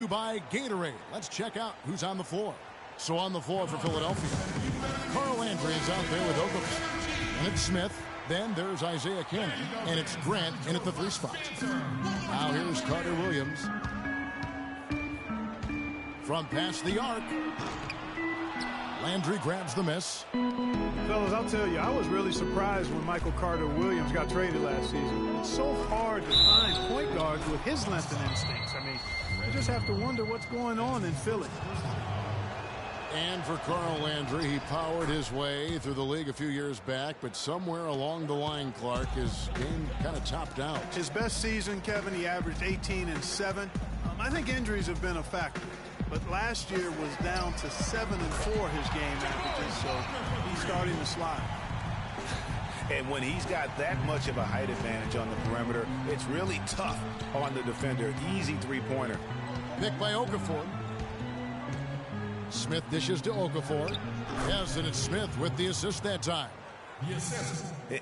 By Gatorade. Let's check out who's on the floor. So on the floor for Philadelphia, Carl Landry is out there with Okafor. And it's Smith. Then there's Isaiah Cannon. And it's Grant in at the 3 spot. Now here's Carter Williams. From past the arc. Landry grabs the miss. Fellas, I'll tell you, I was really surprised when Michael Carter Williams got traded last season. It's so hard to find point guards with his length and instincts. I mean, you just have to wonder what's going on in Philly. And for Carl Landry, he powered his way through the league a few years back, but somewhere along the line, Clark, his game kind of topped out. His best season, Kevin, he averaged 18 and 7. I think injuries have been a factor. But last year was down to 7 and 4 his game averages, so he's starting to slide. And when he's got that much of a height advantage on the perimeter, it's really tough on the defender. Easy three-pointer. Picked by Okafor. Smith dishes to Okafor. Yes, and it's Smith with the assist that time.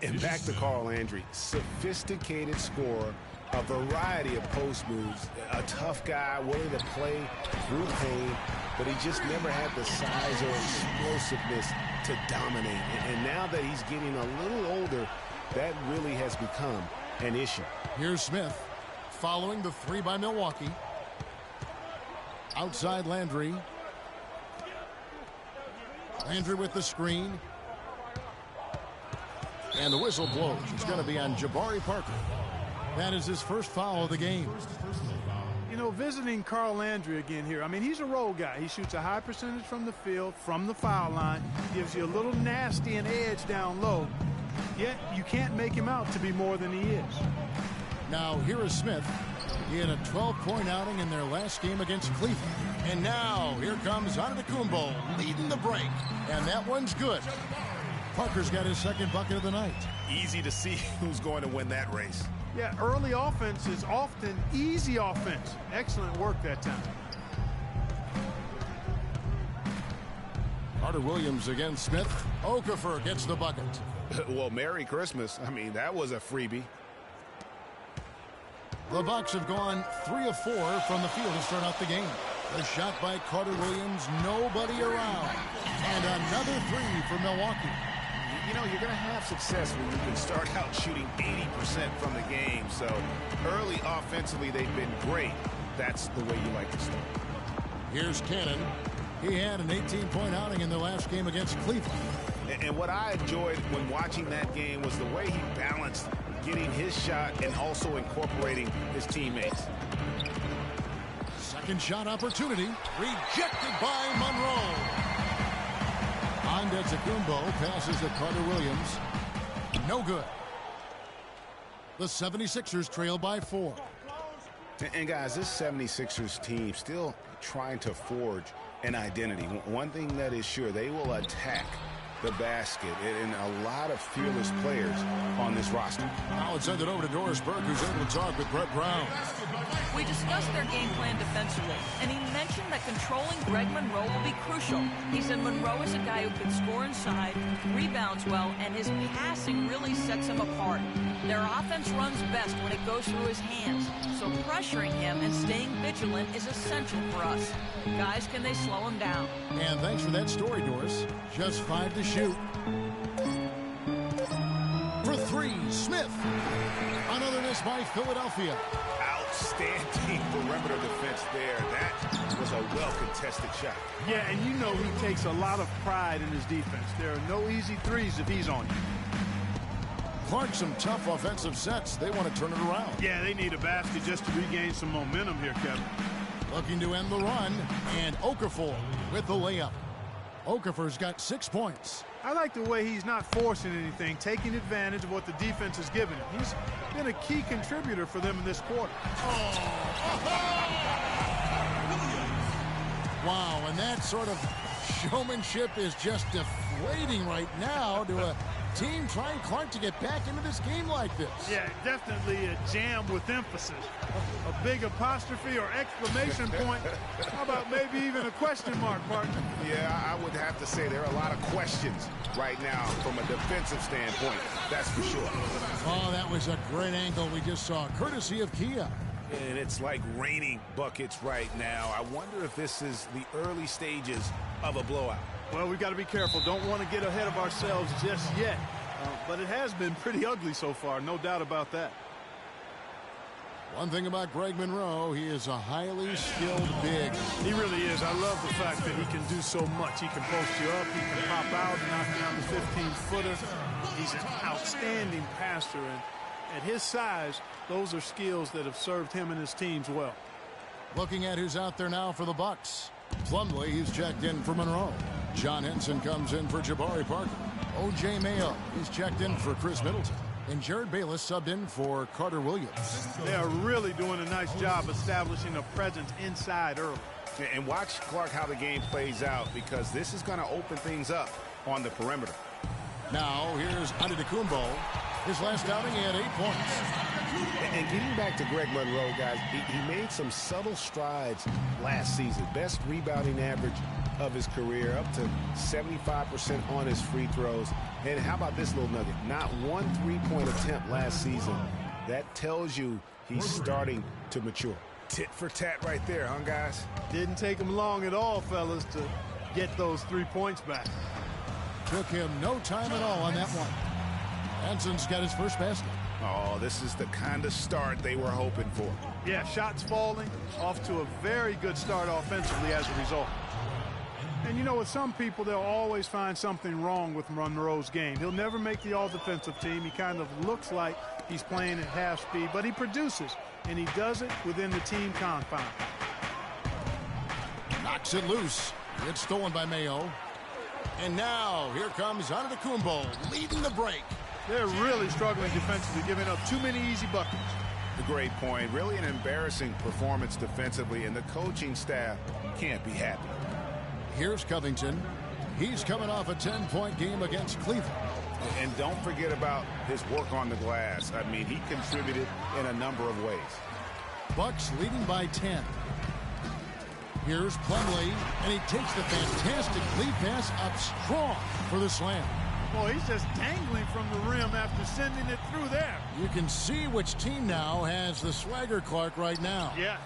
And back to Carl Landry. Sophisticated scorer. A variety of post moves. A tough guy, willing to play through pain, but he just never had the size or explosiveness to dominate. And now that he's getting a little older, that really has become an issue. Here's Smith following the 3 by Milwaukee. Outside Landry. Landry with the screen. And the whistle blows. It's going to be on Jabari Parker. That is his first foul of the game. You know, visiting Carl Landry again here. I mean, he's a role guy. He shoots a high percentage from the field, from the foul line. Gives you a little nasty and edge down low. Yet, you can't make him out to be more than he is. Now, here is Smith. He had a 12-point outing in their last game against Cleveland. And now, here comes Antetokounmpo leading the break. And that one's good. Parker's got his second bucket of the night. Easy to see who's going to win that race. Yeah, early offense is often easy offense. Excellent work that time. Carter Williams against Smith. Okafor gets the bucket. Well, Merry Christmas. I mean, that was a freebie. The Bucks have gone 3 of 4 from the field to start out the game. A shot by Carter Williams, nobody around. And another 3 for Milwaukee. You know, you're going to have success when you can start out shooting 80% from the game. So early offensively, they've been great. That's the way you like to start. Here's Cannon. He had an 18-point outing in their last game against Cleveland. And what I enjoyed when watching that game was the way he balanced getting his shot and also incorporating his teammates. Second shot opportunity. Rejected by Monroe. Antetokounmpo passes to Carter Williams. No good. The 76ers trail by 4. And guys, this 76ers team still trying to forge an identity. One thing that is sure, they will attack the basket, and a lot of fearless players on this roster. Now let's send it over to Doris Burke, who's able to talk with Brett Brown. We discussed their game plan defensively, and he mentioned that controlling Greg Monroe will be crucial. He said Monroe is a guy who can score inside, rebounds well, and his passing really sets him apart. Their offense runs best when it goes through his hands, so pressuring him and staying vigilant is essential for us. Guys, can they slow him down? And thanks for that story, Doris. Just 5 to shoot. For 3, Smith. Another miss by Philadelphia. Outstanding perimeter defense there. That was a well-contested shot. Yeah, and you know he takes a lot of pride in his defense. There are no easy threes if he's on you. Clark, some tough offensive sets. They want to turn it around. Yeah, they need a basket just to regain some momentum here, Kevin. Looking to end the run, and Okafor with the layup. Okafor's got 6 points. I like the way he's not forcing anything, taking advantage of what the defense has given him. He's been a key contributor for them in this quarter. Wow, and that sort of showmanship is just deflating right now to a team trying, Clark, to get back into this game like this. Yeah, definitely a jam with emphasis. A big apostrophe or exclamation point. How about maybe even a question mark, partner? Yeah, I would have to say there are a lot of questions right now from a defensive standpoint. That's for sure. Oh, that was a great angle we just saw, courtesy of Kia. And it's like raining buckets right now. I wonder if this is the early stages of a blowout. Well, we've got to be careful. Don't want to get ahead of ourselves just yet. But it has been pretty ugly so far, no doubt about that. One thing about Greg Monroe, he is a highly skilled big. He really is. I love the fact that he can do so much. He can post you up, he can pop out, knock down the 15-footer. He's an outstanding passer, and at his size, those are skills that have served him and his teams well. Looking at who's out there now for the Bucks. Plumlee, he's checked in for Monroe. John Henson comes in for Jabari Parker. O.J. Mayo, he's checked in for Chris Middleton. And Jared Bayless subbed in for Carter Williams. They are really doing a nice job establishing a presence inside early. And watch, Clark, how the game plays out, because this is going to open things up on the perimeter. Now, here's Antetokounmpo. His last outing, he had 8 points. And getting back to Greg Monroe, guys, he made some subtle strides last season. Best rebounding average of his career, up to 75% on his free throws. And how about this little nugget? Not one three-point attempt last season. That tells you he's starting to mature. Tit for tat right there, huh, guys? Didn't take him long at all, fellas, to get those 3 points back. Took him no time at all on that one. Henson's got his first basket. Oh, this is the kind of start they were hoping for. Yeah, shots falling, off to a very good start offensively as a result. And you know, with some people, they'll always find something wrong with Monroe's game. He'll never make the all-defensive team. He kind of looks like he's playing at half speed, but he produces, and he does it within the team confines. Knocks it loose. It's stolen by Mayo. And now, here comes Antetokounmpo leading the break. They're really struggling defensively, giving up too many easy buckets. A great point. Really an embarrassing performance defensively, and the coaching staff can't be happy. Here's Covington. He's coming off a 10-point game against Cleveland. And don't forget about his work on the glass. I mean, he contributed in a number of ways. Bucks leading by 10. Here's Plumlee, and he takes the fantastic lead pass up strong for the slam. Boy, he's just dangling from the rim after sending it through there. You can see which team now has the swagger, Clark, right now. Yeah,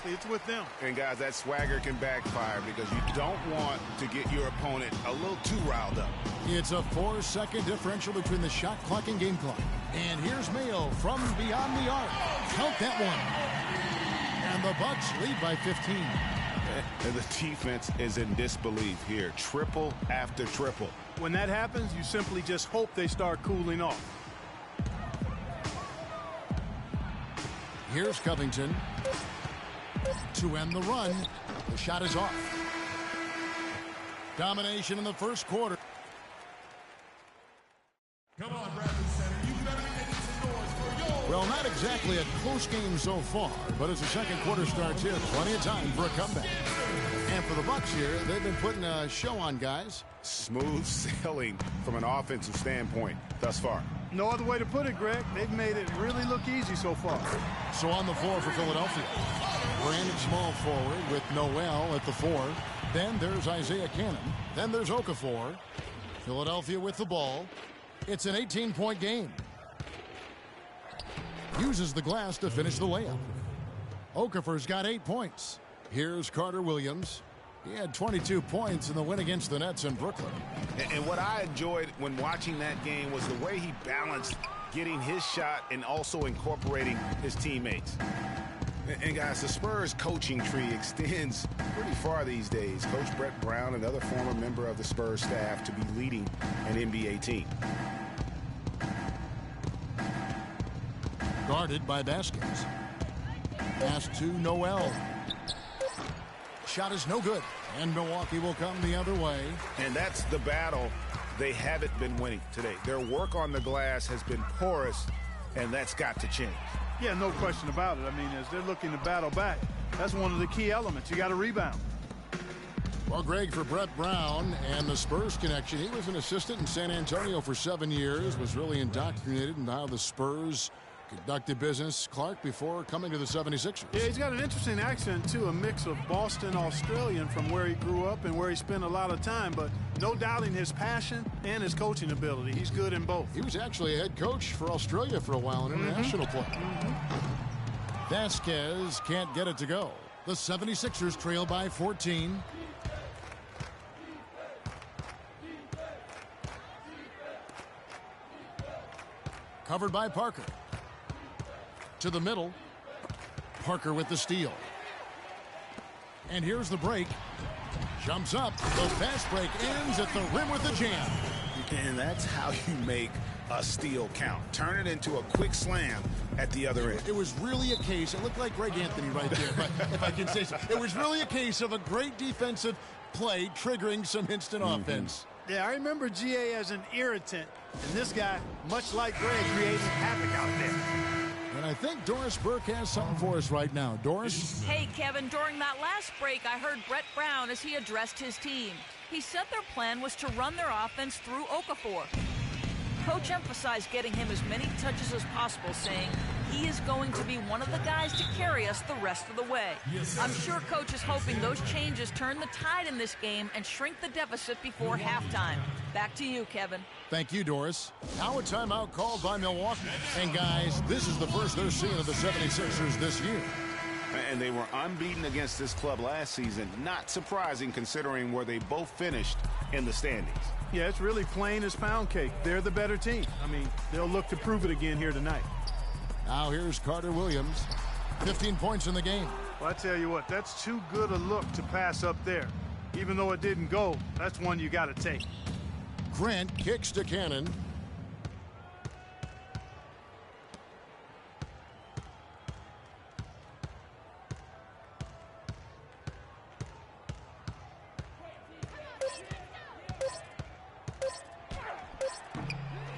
it's with them. And, guys, that swagger can backfire because you don't want to get your opponent a little too riled up. It's a 4-second differential between the shot clock and game clock. And here's Mayo from beyond the arc. Count that one. And the Bucks lead by 15. And the defense is in disbelief here. Triple after triple. When that happens, you simply just hope they start cooling off. Here's Covington to end the run. The shot is off. Domination in the first quarter. Come on, Bradley Center. You better be making some noise for yours. Well, not exactly a close game so far, but as the second quarter starts here, plenty of time for a comeback. And for the Bucks here, they've been putting a show on, guys. Smooth sailing from an offensive standpoint thus far. No other way to put it, Greg. They've made it really look easy so far. So on the floor for Philadelphia, Brandon small forward with Noel at the 4. Then there's Isaiah Cannon. Then there's Okafor. Philadelphia with the ball. It's an 18-point game. Uses the glass to finish the layup. Okafor's got 8 points. Here's Carter Williams. He had 22 points in the win against the Nets in Brooklyn. And what I enjoyed when watching that game was the way he balanced getting his shot and also incorporating his teammates. And guys, the Spurs coaching tree extends pretty far these days. Coach Brett Brown, another former member of the Spurs staff, to be leading an NBA team. Guarded by Vasquez. Pass to Noel. Shot is no good, and Milwaukee will come the other way. And that's the battle they haven't been winning today. Their work on the glass has been porous, and that's got to change. Yeah, no question about it. I mean, as they're looking to battle back, that's one of the key elements. You got to rebound. Well, Greg, for Brett Brown and the Spurs connection, he was an assistant in San Antonio for 7 years, was really indoctrinated in how the Spurs conducted business, Clark, before coming to the 76ers. Yeah, he's got an interesting accent, too, a mix of Boston Australian from where he grew up and where he spent a lot of time, but no doubting his passion and his coaching ability. He's good in both. He was actually a head coach for Australia for a while in international play. Vasquez can't get it to go. The 76ers trail by 14. Covered by Parker. To the middle. Parker with the steal. And here's the break. Jumps up. The fast break ends at the rim with the jam. And that's how you make a steal count. Turn it into a quick slam at the other end. It was really a case. It looked like Greg Anthony right there, but if I can say so. It was really a case of a great defensive play triggering some instant offense. Yeah, I remember GA as an irritant, and this guy, much like Greg, creating havoc out there. And I think Doris Burke has something for us right now. Doris? Hey, Kevin, during that last break, I heard Brett Brown as he addressed his team. He said their plan was to run their offense through Okafor. Coach emphasized getting him as many touches as possible, saying he is going to be one of the guys to carry us the rest of the way. I'm sure Coach is hoping those changes turn the tide in this game and shrink the deficit before halftime. Back to you, Kevin. Thank you, Doris. Now a timeout called by Milwaukee. And guys, this is the first they're seeing of the 76ers this year. And they were unbeaten against this club last season. Not surprising considering where they both finished in the standings. Yeah, it's really plain as pound cake. They're the better team. I mean, they'll look to prove it again here tonight. Now here's Carter Williams. 15 points in the game. Well, I tell you what, that's too good a look to pass up there. Even though it didn't go, that's one you got to take. Grant kicks to Cannon.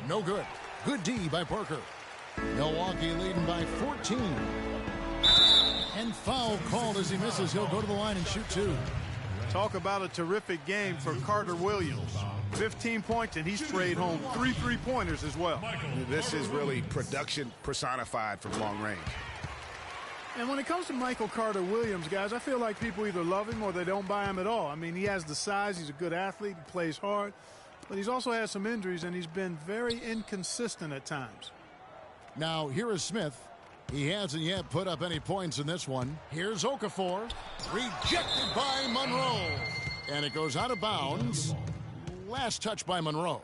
No good. Good D by Parker. Milwaukee leading by 14. And foul called as he misses. He'll go to the line and shoot two. Talk about a terrific game for Carter Williams. 15 points, and he's sprayed home 3 3-pointers as well. This is really production personified from long range. And when it comes to Michael Carter Williams, guys, I feel like people either love him or they don't buy him at all. I mean, he has the size. He's a good athlete. He plays hard. But he's also had some injuries, and he's been very inconsistent at times. Now, here is Smith. He hasn't yet put up any points in this one. Here's Okafor. Rejected by Monroe. And it goes out of bounds. Last touch by Monroe.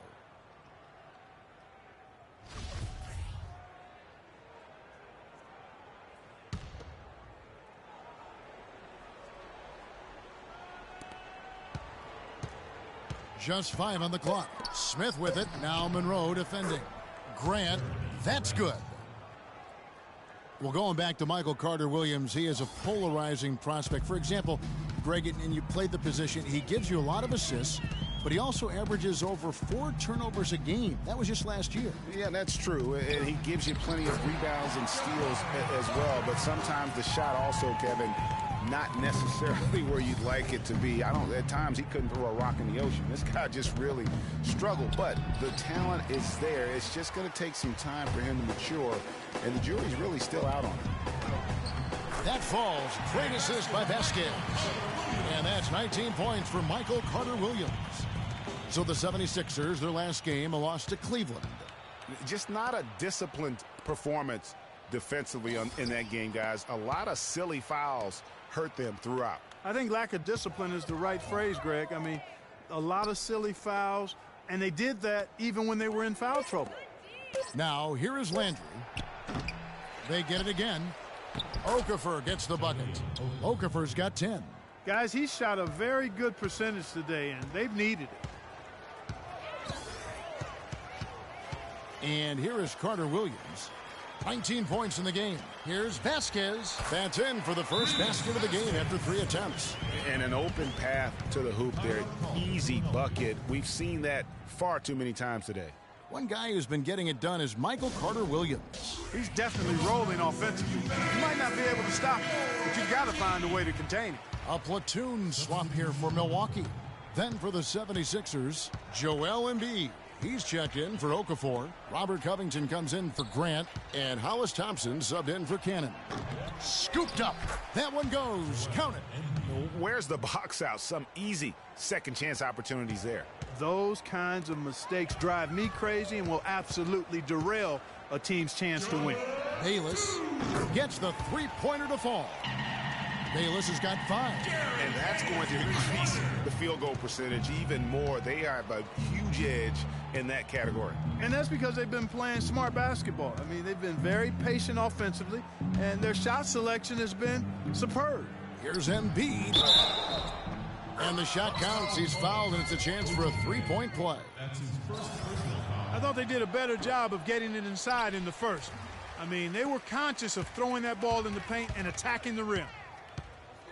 Just 5 on the clock. Smith with it. Now Monroe defending. Grant. That's good. Well, going back to Michael Carter Williams, he is a polarizing prospect. For example, Greg, and you played the position, he gives you a lot of assists, but he also averages over 4 turnovers a game. That was just last year. Yeah, that's true. And he gives you plenty of rebounds and steals as well. But sometimes the shot also, Kevin, not necessarily where you'd like it to be. At times he couldn't throw a rock in the ocean. This guy just really struggled. But the talent is there. It's just going to take some time for him to mature. And the jury's really still out on him. That falls. Great assist by Vasquez. And that's 19 points for Michael Carter Williams. So the 76ers, their last game, a loss to Cleveland. Just not a disciplined performance defensively in that game, guys. A lot of silly fouls hurt them throughout. I think lack of discipline is the right phrase, Greg. I mean, a lot of silly fouls, and they did that even when they were in foul trouble. Now, here is Landry. They get it again. Okafor gets the bucket. Okafor's got 10. Guys, he shot a very good percentage today, and they've needed it. And here is Carter Williams. 19 points in the game. Here's Vasquez. That's in for the first basket of the game after 3 attempts. And an open path to the hoop there. Easy bucket. We've seen that far too many times today. One guy who's been getting it done is Michael Carter Williams. He's definitely rolling offensively. You might not be able to stop him, but you've got to find a way to contain him. A platoon swap here for Milwaukee. Then for the 76ers, Joel Embiid. He's checked in for Okafor. Robert Covington comes in for Grant. And Hollis Thompson subbed in for Cannon. Scooped up. That one goes. Count it. Where's the box out? Some easy second chance opportunities there. Those kinds of mistakes drive me crazy and will absolutely derail a team's chance to win. Bayless gets the three-pointer to fall. Bayless has got 5. And that's going to increase the field goal percentage even more. They have a huge edge in that category. And that's because they've been playing smart basketball. I mean, they've been very patient offensively, and their shot selection has been superb. Here's Embiid. And the shot counts. He's fouled, and it's a chance for a three-point play. I thought they did a better job of getting it inside in the first. I mean, they were conscious of throwing that ball in the paint and attacking the rim.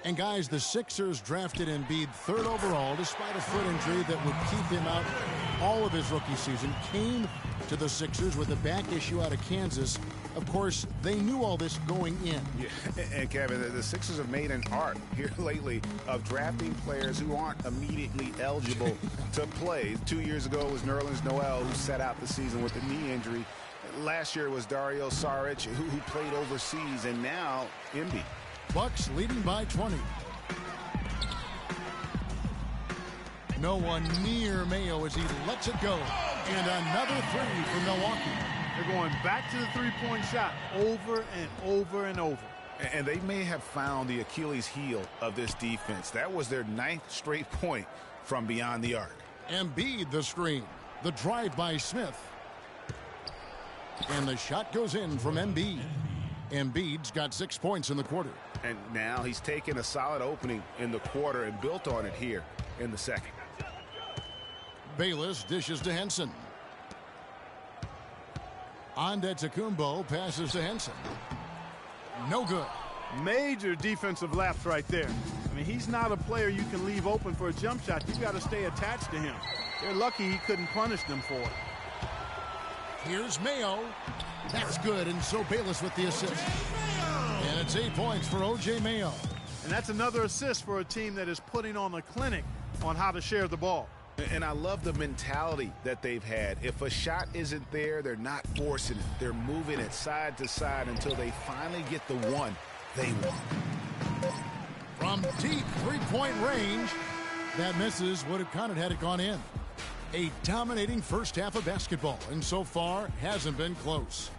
And guys, the Sixers drafted Embiid 3rd overall despite a foot injury that would keep him out all of his rookie season. Came to the Sixers with a back issue out of Kansas. Of course, they knew all this going in. Yeah, and Kevin, the Sixers have made an art here lately of drafting players who aren't immediately eligible to play. 2 years ago it was Nerlens Noel who sat out the season with a knee injury. Last year it was Dario Saric who played overseas, and now Embiid. Bucks leading by 20. No one near Mayo as he lets it go. And another three for Milwaukee. They're going back to the three-point shot over and over and over. And they may have found the Achilles heel of this defense. That was their 9th straight point from beyond the arc. Embiid the screen. The drive by Smith. And the shot goes in from Embiid. Embiid's got 6 points in the quarter. And now he's taken a solid opening in the quarter and built on it here in the second. Bayless dishes to Henson. Antetokounmpo passes to Henson. No good. Major defensive lapse right there. I mean, he's not a player you can leave open for a jump shot. You've got to stay attached to him. They're lucky he couldn't punish them for it. Here's Mayo. That's good, and so Bayless with the assist. And it's 8 points for O.J. Mayo. And that's another assist for a team that is putting on a clinic on how to share the ball. And I love the mentality that they've had. If a shot isn't there, they're not forcing it. They're moving it side to side until they finally get the one they want. From deep three-point range, that misses. Would have counted had it gone in. A dominating first half of basketball, and so far hasn't been close.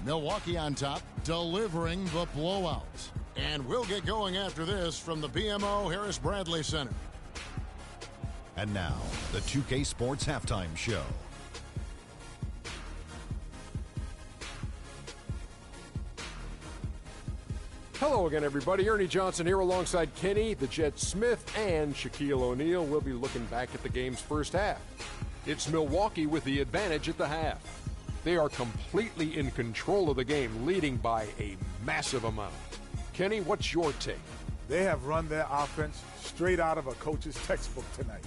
Milwaukee on top, delivering the blowout. And we'll get going after this from the BMO Harris Bradley Center. And now, the 2K Sports Halftime Show. Hello again, everybody. Ernie Johnson here alongside Kenny, the Jet Smith, and Shaquille O'Neal. We'll be looking back at the game's first half. It's Milwaukee with the advantage at the half. They are completely in control of the game, leading by a massive amount. Kenny, what's your take? They have run their offense straight out of a coach's textbook tonight.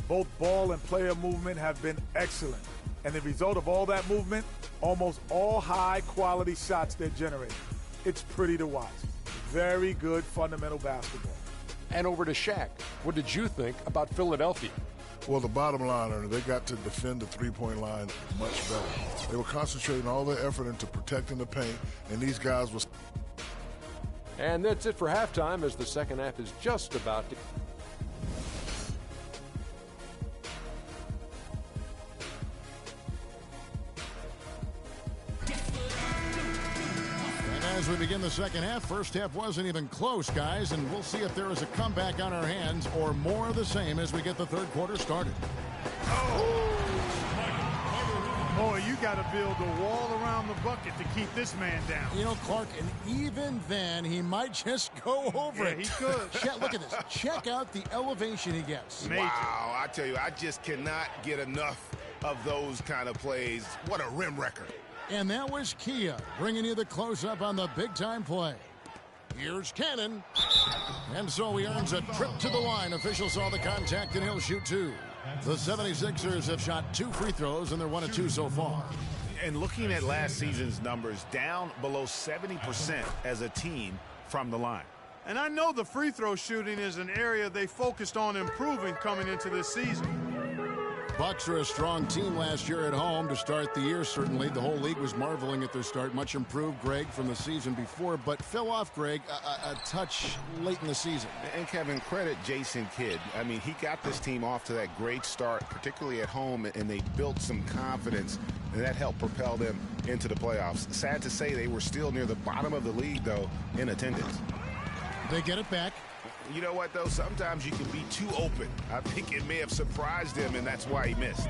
Both ball and player movement have been excellent. And the result of all that movement, almost all high-quality shots they're generating. It's pretty to watch. Very good fundamental basketball. And over to Shaq. What did you think about Philadelphia? Well, the bottom line, Ernie, they got to defend the three-point line much better. They were concentrating all their effort into protecting the paint, and these guys was. And that's it for halftime, as the second half is just about to. As we begin the second half, first half wasn't even close, guys, and we'll see if there is a comeback on our hands or more of the same as we get the third quarter started. Boy, you got to build a wall around the bucket to keep this man down. You know, Clark, and even then, he might just go over it. He could. Look at this. Check out the elevation he gets. Major. Wow, I tell you, I just cannot get enough of those kind of plays. What a rim wrecker. And that was Kia bringing you the close-up on the big-time play. Here's Cannon. And so he earns a trip to the line. Official saw the contact, and he'll shoot 2. The 76ers have shot 2 free throws, and they're 1 of 2 so far. And looking at last season's numbers, down below 70% as a team from the line. And I know the free throw shooting is an area they focused on improving coming into this season. Bucks are a strong team last year at home to start the year, certainly. The whole league was marveling at their start. Much improved, Greg, from the season before, but fell off, Greg, a touch late in the season. And, Kevin, credit Jason Kidd. I mean, he got this team off to that great start, particularly at home, and they built some confidence and that helped propel them into the playoffs. Sad to say they were still near the bottom of the league, though, in attendance. They get it back. You know what, though? Sometimes you can be too open. I think it may have surprised him, and that's why he missed.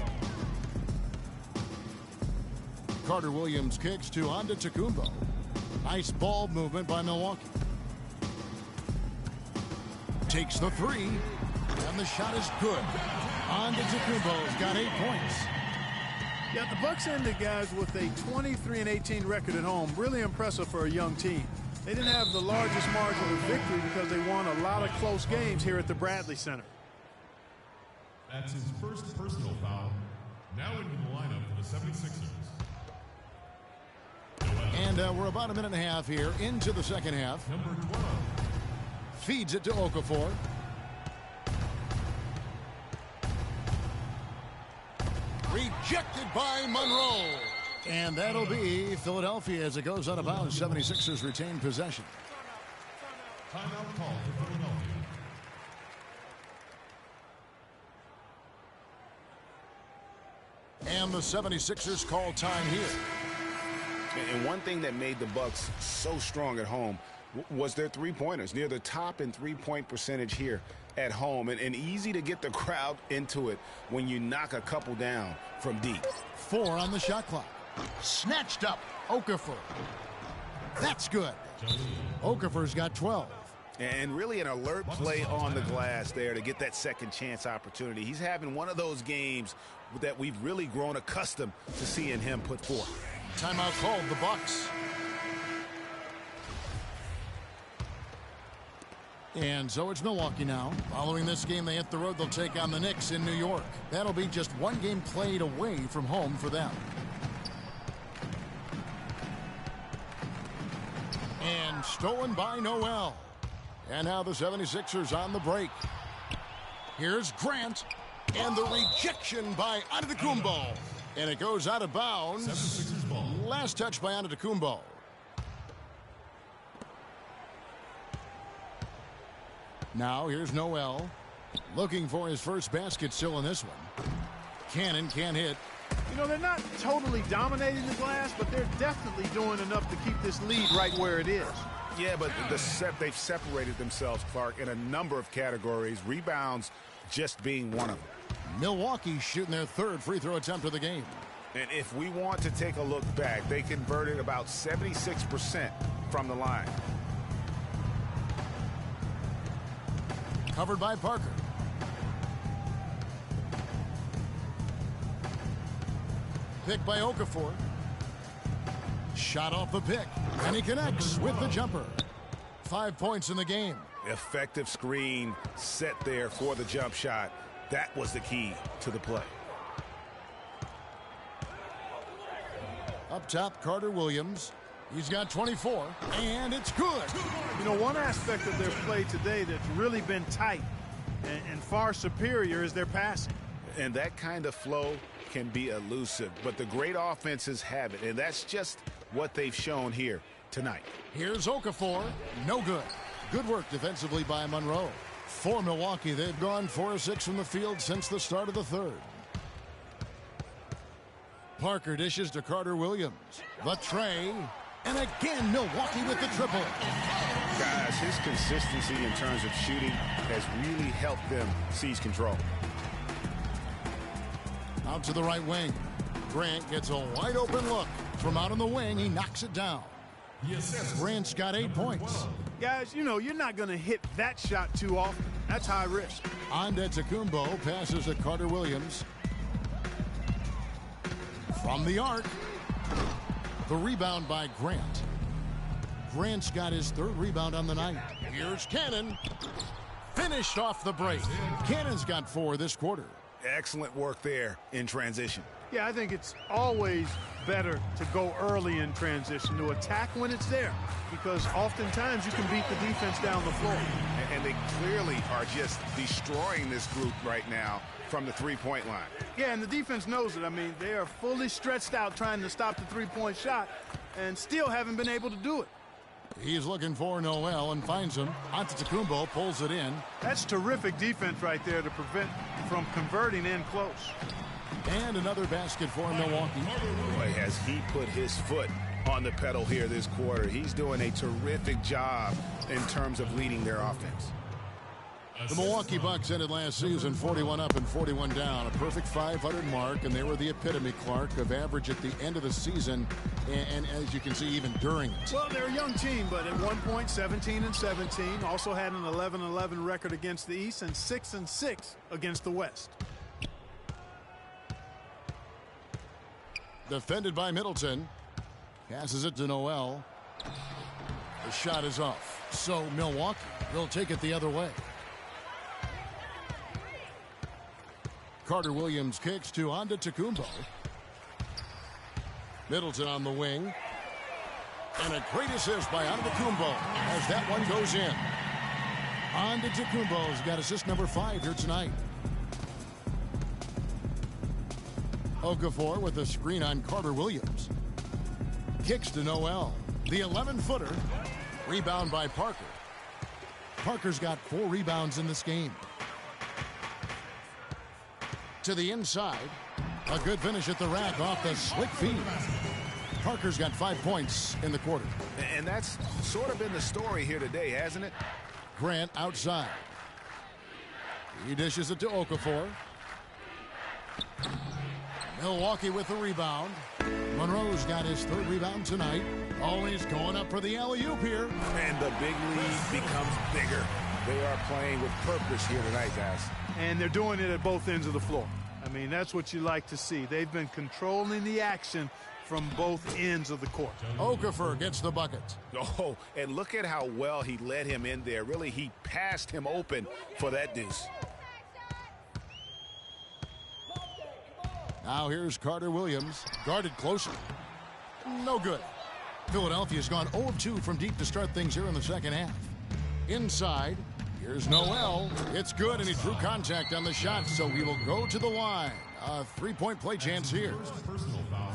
Carter Williams kicks to Antetokounmpo. Nice ball movement by Milwaukee. Takes the three, and the shot is good. Antetokounmpo's got 8 points. Yeah, the Bucks ended, guys, with a 23-18 record at home. Really impressive for a young team. They didn't have the largest margin of victory because they won a lot of close games here at the Bradley Center. That's his first personal foul. Now into the lineup for the 76ers. And we're about a minute and a half here into the second half. Number 12. Feeds it to Okafor. Rejected by Monroe. And that'll be Philadelphia as it goes out of bounds. 76ers retain possession. Timeout call for Philadelphia. And the 76ers call time here. And one thing that made the Bucks so strong at home was their three-pointers, near the top in three-point percentage here at home. And easy to get the crowd into it when you knock a couple down from deep. 4 on the shot clock. Snatched up. Okafor. That's good. Okafor's got 12. And really an alert play on the glass there to get that second chance opportunity. He's having one of those games that we've really grown accustomed to seeing him put forth. Timeout called the Bucks. And so it's Milwaukee now. Following this game, they hit the road. They'll take on the Knicks in New York. That'll be just one game played away from home for them. And stolen by Noel. And now the 76ers on the break. Here's Grant. And the rejection by Antetokounmpo. And it goes out of bounds. 76ers ball. Last touch by Antetokounmpo. Now here's Noel. Looking for his first basket still in this one. Cannon can't hit. You know, they're not totally dominating the glass, but they're definitely doing enough to keep this lead right where it is. Yeah, but they've separated themselves, Clark, in a number of categories. Rebounds just being one of them. Milwaukee shooting their third free throw attempt of the game. And if we want to take a look back, they converted about 76% from the line. Covered by Parker. Pick by Okafor. Shot off the pick. And he connects with the jumper. 5 points in the game. Effective screen set there for the jump shot. That was the key to the play. Up top, Carter Williams. He's got 24, and it's good. You know, one aspect of their play today that's really been tight and far superior is their passing. And that kind of flow can be elusive, but the great offenses have it, and that's just what they've shown here tonight. Here's Okafor. No good. Good work defensively by Monroe. For Milwaukee, they've gone 4 of 6 from the field since the start of the third. Parker dishes to Carter Williams. The tray. And again, Milwaukee with the triple. Guys, his consistency in terms of shooting has really helped them seize control. Out to the right wing. Grant gets a wide open look. From out on the wing, he knocks it down. Grant's got 8 points. Guys, you know, you're not going to hit that shot too often. That's high risk. Antetokounmpo passes to Carter Williams. From the arc. The rebound by Grant. Grant's got his third rebound on the night. Here's Cannon. Finished off the break. Cannon's got 4 this quarter. Excellent work there in transition. Yeah, I think it's always better to go early in transition, to attack when it's there, because oftentimes you can beat the defense down the floor. And they clearly are just destroying this group right now from the three-point line. Yeah, and the defense knows it. I mean, they are fully stretched out trying to stop the three-point shot and still haven't been able to do it. He's looking for Noel and finds him. Antetokounmpo pulls it in. That's terrific defense right there to prevent from converting in close. And another basket for Milwaukee. Boy, has he put his foot on the pedal here this quarter. He's doing a terrific job in terms of leading their offense. The Milwaukee Bucks ended last season 41 up and 41 down, a perfect 500 mark, and they were the epitome, Clark, of average at the end of the season, and as you can see, even during it. Well, they're a young team, but at one point, 17-17, also had an 11-11 record against the East and 6-6 against the West. Defended by Middleton. Passes it to Noel. The shot is off. So Milwaukee will take it the other way. Carter Williams kicks to Antetokounmpo. Middleton on the wing. And a great assist by Antetokounmpo as that one goes in. Antetokounmpo's got assist number 5 here tonight. Okafor with a screen on Carter Williams. Kicks to Noel. The 11-footer. Rebound by Parker. Parker's got 4 rebounds in this game. To the inside. A good finish at the rack off the slick feed. Parker's got 5 points in the quarter. And that's sort of been the story here today, hasn't it? Grant outside. He dishes it to Okafor. Milwaukee with the rebound. Monroe's got his 3rd rebound tonight. Always going up for the alley-oop here. And the big lead becomes bigger. They are playing with purpose here tonight, guys. And they're doing it at both ends of the floor. I mean, that's what you like to see. They've been controlling the action from both ends of the court. Okafor gets the bucket. Oh, and look at how well he led him in there. Really, he passed him open for that deuce. Now here's Carter Williams, guarded closely. No good. Philadelphia's gone 0 of 2 from deep to start things here in the second half. Inside, here's Noel. It's good, and he drew contact on the shot, so he will go to the line. A 3-point play chance here. Personal foul.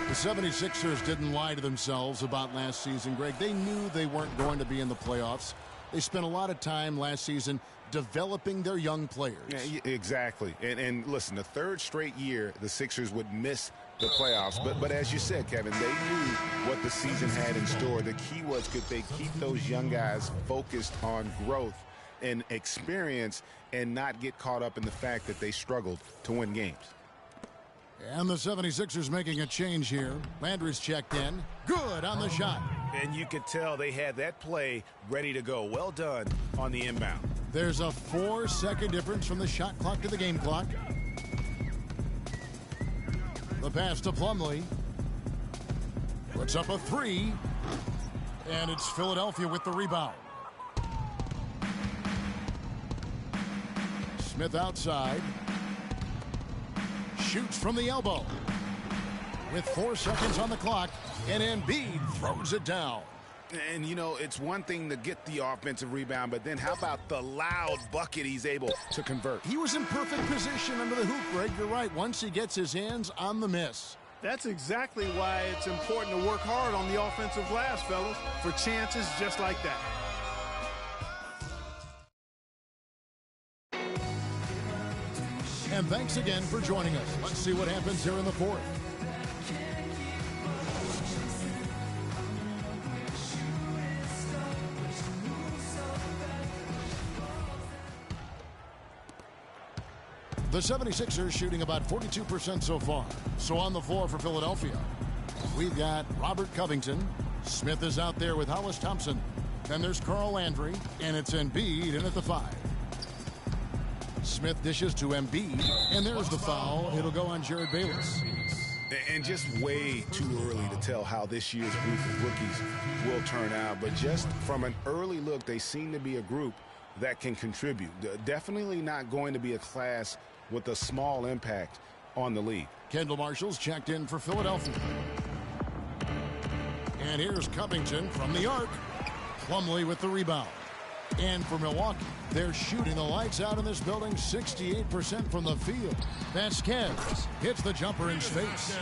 The 76ers didn't lie to themselves about last season, Greg. They knew they weren't going to be in the playoffs. They spent a lot of time last season developing their young players. Yeah, exactly. And listen, the 3rd straight year the Sixers would miss the playoffs. But as you said, Kevin, they knew what the season had in store. The key was, could they keep those young guys focused on growth and experience and not get caught up in the fact that they struggled to win games. And the 76ers making a change here. Landry's checked in. Good on the shot. And you could tell they had that play ready to go. Well done on the inbound. There's a 4-second difference from the shot clock to the game clock. The pass to Plumlee. Puts up a 3. And it's Philadelphia with the rebound. Smith outside. Shoots from the elbow. With 4 seconds on the clock, and Embiid throws it down. And, you know, it's one thing to get the offensive rebound, but then how about the loud bucket he's able to convert? He was in perfect position under the hoop, Greg. You're right. Once he gets his hands on the miss. That's exactly why it's important to work hard on the offensive glass, fellas, for chances just like that. And thanks again for joining us. Let's see what happens here in the 4th. The 76ers shooting about 42% so far. So on the floor for Philadelphia, we've got Robert Covington. Smith is out there with Hollis Thompson. Then there's Carl Landry, and it's Embiid in at the 5. Smith dishes to Embiid, and there's the foul. It'll go on Jared Bayless. And just way too early to tell how this year's group of rookies will turn out. But just from an early look, they seem to be a group that can contribute. Definitely not going to be a class with a small impact on the league. Kendall Marshall's checked in for Philadelphia. And here's Covington from the arc. Plumlee with the rebound. And for Milwaukee, they're shooting the lights out in this building, 68% from the field. Vasquez hits the jumper in space.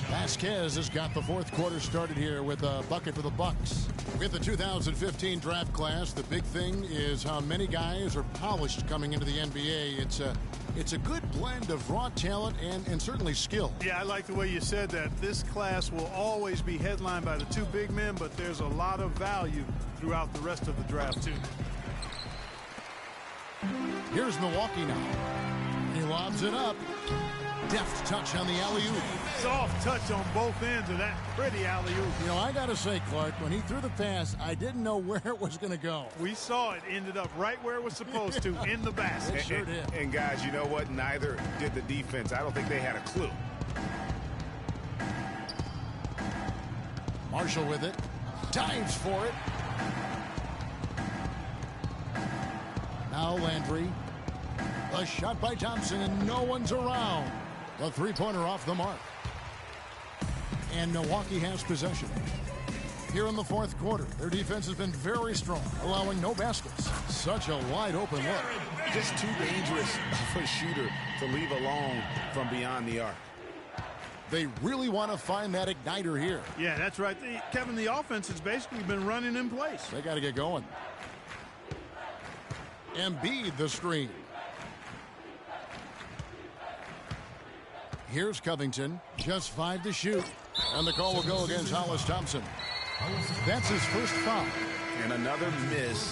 Vasquez has got the fourth quarter started here with a bucket for the Bucks. With the 2015 draft class, the big thing is how many guys are polished coming into the NBA. It's a good blend of raw talent and certainly skill. Yeah, I like the way you said that. This class will always be headlined by the two big men, but there's a lot of value throughout the rest of the draft, too. Here's Milwaukee now. He lobs it up. Deft touch on the alley-oop. Soft touch on both ends of that pretty alley-oop. You know, I got to say, Clark, when he threw the pass, I didn't know where it was going to go. We saw it ended up right where it was supposed to, in the basket. It sure did. And guys, you know what? Neither did the defense. I don't think they had a clue. Marshall with it. Dives for it. Now Landry. A shot by Thompson, and no one's around. The three-pointer off the mark. And Milwaukee has possession. Here in the fourth quarter, their defense has been very strong, allowing no baskets. Such a wide-open look. Just too dangerous for a shooter to leave alone from beyond the arc. They really want to find that igniter here. Yeah, that's right. Kevin, the offense has basically been running in place. They got to get going. Embiid the screen. Here's Covington, just 5 to shoot. And the call will go against Hollis Thompson. That's his first foul. And another miss.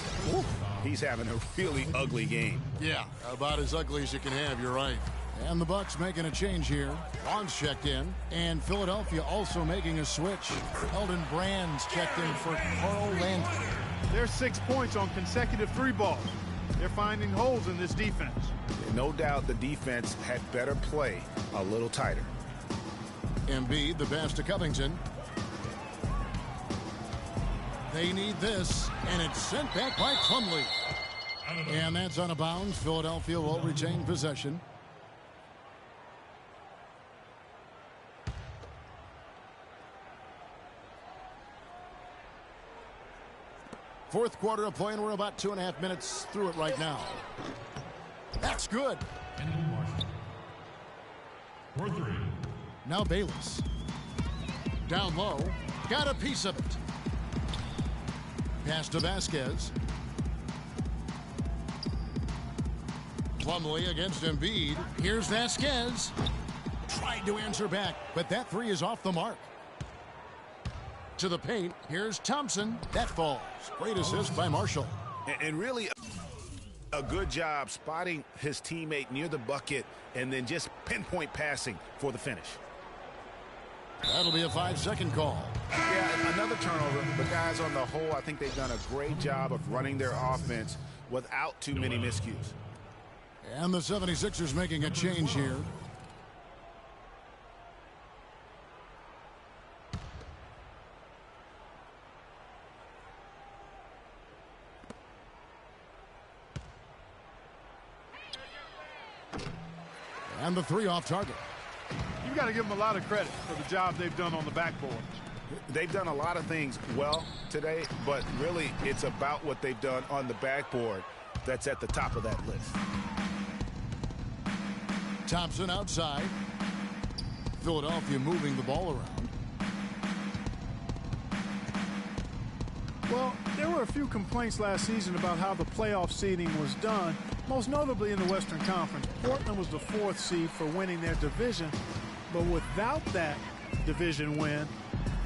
He's having a really ugly game. Yeah, about as ugly as you can have, you're right. And the Bucks making a change here. Vaughns checked in. And Philadelphia also making a switch. Eldon Brand's checked in for Carl Landry. There's 6 points on consecutive three balls. They're finding holes in this defense. No doubt the defense had better play a little tighter. Embiid, the pass to Covington. They need this, and it's sent back by Plumlee. And that's out of bounds. Philadelphia will retain possession. Fourth quarter of play, and we're about 2.5 minutes through it right now. That's good. For three. Now Bayless. Down low. Got a piece of it. Pass to Vasquez. Plumlee against Embiid. Here's Vasquez. Tried to answer back, but that three is off the mark. To the paint. Here's Thompson. That falls. Great assist by Marshall. And really a good job spotting his teammate near the bucket and then just pinpoint passing for the finish. That'll be a 5-second call. Yeah, another turnover. But guys, on the whole, I think they've done a great job of running their offense without too many miscues. And the 76ers making a change here. And the three off target. You've got to give them a lot of credit for the job they've done on the backboard. They've done a lot of things well today, but really it's about what they've done on the backboard that's at the top of that list. Thompson outside. Philadelphia moving the ball around. Well, there were a few complaints last season about how the playoff seeding was done, most notably in the Western Conference. Portland was the 4th seed for winning their division, but without that division win,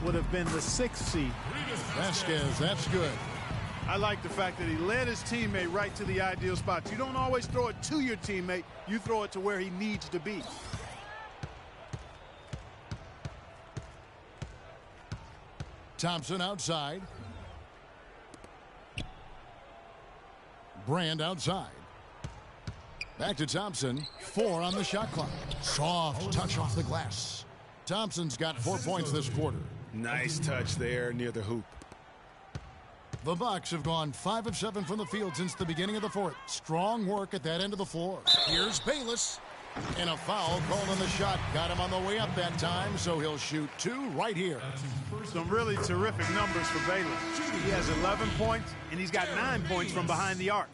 would have been the 6th seed. Vasquez, that's good. I like the fact that he led his teammate right to the ideal spot. You don't always throw it to your teammate. You throw it to where he needs to be. Thompson outside. Brand outside. Back to Thompson. 4 on the shot clock. Soft touch off the glass. Thompson's got 4 points this quarter. Nice touch there near the hoop. The Bucks have gone 5 of 7 from the field since the beginning of the fourth. Strong work at that end of the floor. Here's Bayless. And a foul called on the shot. Got him on the way up that time, so he'll shoot 2 right here. Some really terrific numbers for Bayless. He has 11 points, and he's got 9 points from behind the arc.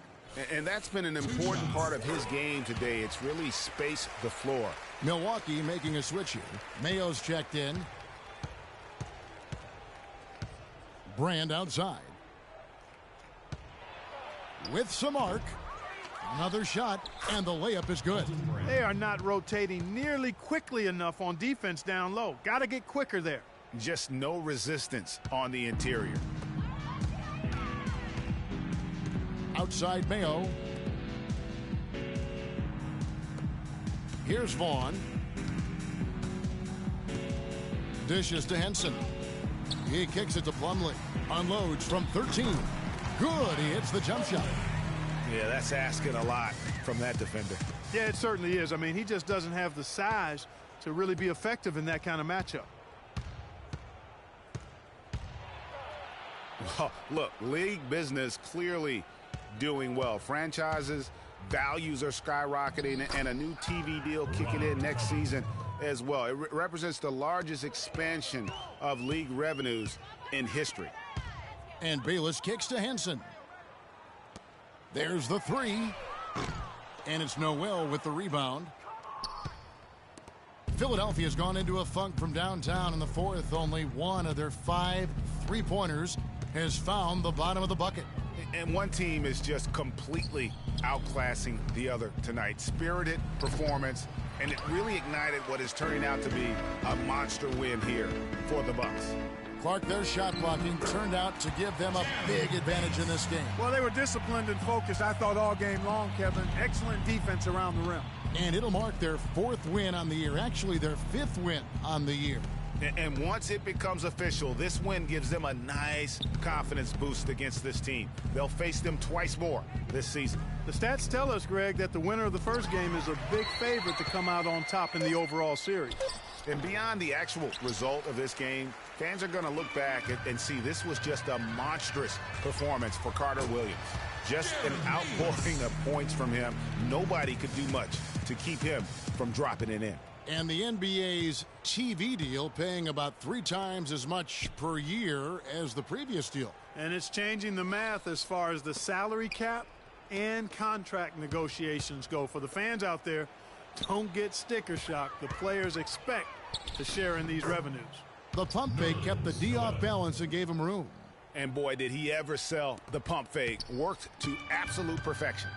And that's been an important part of his game today. It's really spaced the floor. Milwaukee making a switch here. Mayo's checked in. Brand outside. With some arc. Another shot, and the layup is good. They are not rotating nearly quickly enough on defense down low. Got to get quicker there. Just no resistance on the interior. Outside Mayo. Here's Vaughn. Dishes to Henson. He kicks it to Plumlee. Unloads from 13. Good. He hits the jump shot. Yeah, that's asking a lot from that defender. Yeah, it certainly is. I mean, he just doesn't have the size to really be effective in that kind of matchup. Well, look, league business clearly doing well. Franchises, values are skyrocketing, and a new TV deal kicking in next season as well. It represents the largest expansion of league revenues in history. And Bayless kicks to Henson. There's the 3. And it's Noel with the rebound. Philadelphia's gone into a funk from downtown in the fourth. Only one of their 5 three-pointers has found the bottom of the bucket. And one team is just completely outclassing the other tonight. Spirited performance, and it really ignited what is turning out to be a monster win here for the Bucks. Clark, their shot blocking turned out to give them a big advantage in this game. Well, they were disciplined and focused, I thought, all game long, Kevin. Excellent defense around the rim. And it'll mark their 4th win on the year, actually their 5th win on the year. And once it becomes official, this win gives them a nice confidence boost against this team. They'll face them twice more this season. The stats tell us, Greg, that the winner of the first game is a big favorite to come out on top in the overall series. And beyond the actual result of this game, fans are going to look back and see this was just a monstrous performance for Carter Williams. Just an outpouring of points from him. Nobody could do much to keep him from dropping it in. And the NBA's TV deal paying about 3 times as much per year as the previous deal. And it's changing the math as far as the salary cap and contract negotiations go. For the fans out there, don't get sticker shock. The players expect to share in these revenues. The pump fake kept the D off balance and gave him room. And boy, did he ever sell the pump fake. Worked to absolute perfection.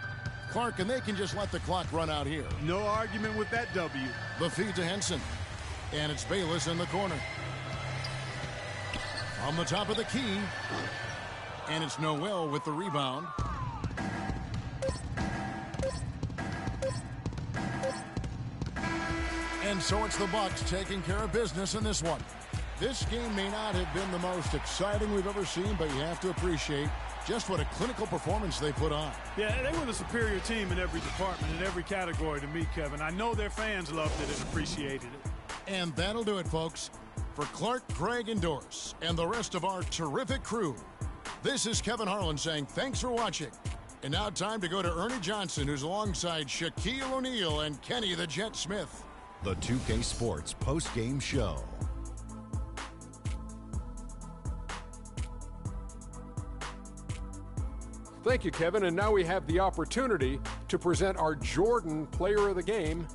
Clark, and they can just let the clock run out here. No argument with that W. The feed to Henson. And it's Bayless in the corner. On the top of the key. And it's Noel with the rebound. And so it's the Bucks taking care of business in this one. This game may not have been the most exciting we've ever seen, but you have to appreciate just what a clinical performance they put on. Yeah, they were the superior team in every department, in every category to me, Kevin. I know their fans loved it and appreciated it. And that'll do it, folks. For Clark, Craig, and Doris, and the rest of our terrific crew, this is Kevin Harlan saying thanks for watching. And now time to go to Ernie Johnson, who's alongside Shaquille O'Neal and Kenny the Jet Smith. The 2K Sports post-game show. Thank you, Kevin. And now we have the opportunity to present our Jordan Player of the Game,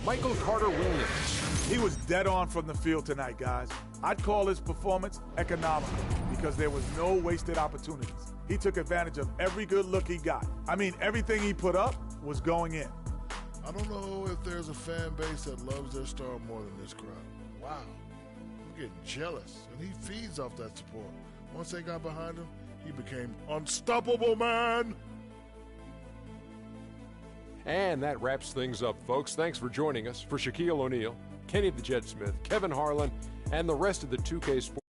Michael Carter Williams. He was dead on from the field tonight, guys. I'd call his performance economical because there was no wasted opportunities. He took advantage of every good look he got. I mean, everything he put up was going in. I don't know if there's a fan base that loves their star more than this crowd. Wow. I'm getting jealous, and he feeds off that support. Once they got behind him, he became unstoppable, man. And that wraps things up, folks. Thanks for joining us. For Shaquille O'Neal, Kenny the Jet Smith, Kevin Harlan, and the rest of the 2K Sports